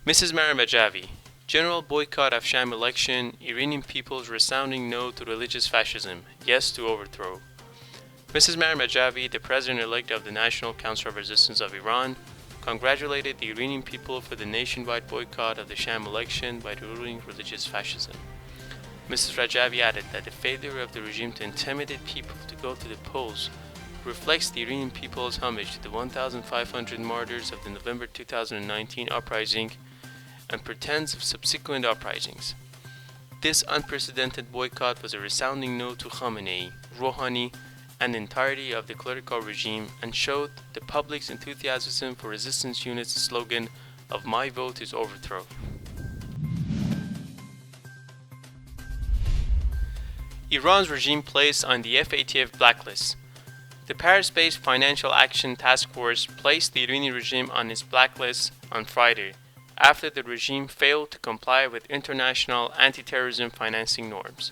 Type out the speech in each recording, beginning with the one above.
Mrs. Maryam Rajavi, general boycott of Sham election, Iranian people's resounding no to religious fascism, yes to overthrow. Mrs. Maryam Rajavi, the president-elect of the National Council of Resistance of Iran, congratulated the Iranian people for the nationwide boycott of the Sham election by ruling religious fascism. Mrs. Rajavi added that the failure of the regime to intimidate people to go to the polls reflects the Iranian people's homage to the 1,500 martyrs of the November 2019 uprising and portends of subsequent uprisings. This unprecedented boycott was a resounding no to Khamenei, Rouhani, and the entirety of the clerical regime, and showed the public's enthusiasm for resistance units' slogan of "My vote is overthrow." Iran's regime placed on the FATF blacklist. The Paris-based Financial Action Task Force placed the Iranian regime on its blacklist on Friday, after the regime failed to comply with international anti-terrorism financing norms.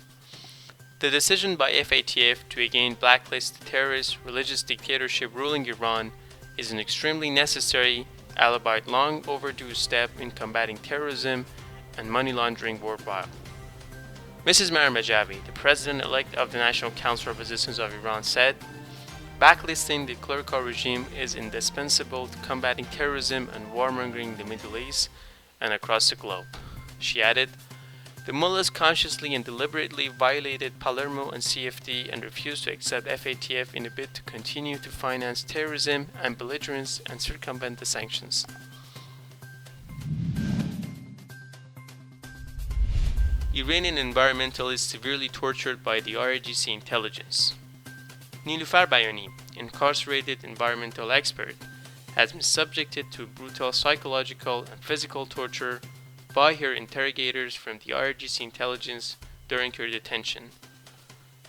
The decision by FATF to again blacklist the terrorist religious dictatorship ruling Iran is an extremely necessary, albeit long overdue step in combating terrorism and money laundering worldwide. Mrs. Maryam Rajavi, the president-elect of the National Council of Resistance of Iran, said, "Backlisting the clerical regime is indispensable to combating terrorism and warmongering in the Middle East and across the globe." She added, "The mullahs consciously and deliberately violated Palermo and CFD and refused to accept FATF in a bid to continue to finance terrorism and belligerents and circumvent the sanctions." Iranian environmentalists severely tortured by the IRGC intelligence. Nilufar Bayani, incarcerated environmental expert, has been subjected to brutal psychological and physical torture by her interrogators from the IRGC intelligence during her detention.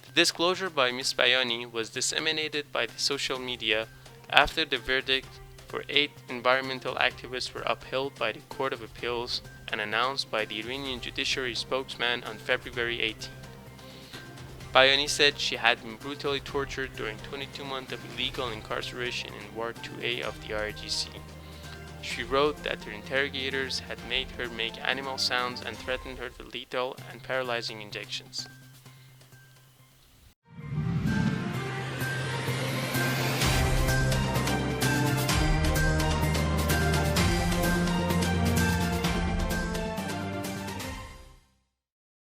The disclosure by Ms. Bayani was disseminated by the social media after the verdict for 8 environmental activists were upheld by the Court of Appeals and announced by the Iranian judiciary spokesman on February 18. Bayani said she had been brutally tortured during 22 months of illegal incarceration in Ward 2A of the IRGC. She wrote that her interrogators had made her make animal sounds and threatened her with lethal and paralyzing injections.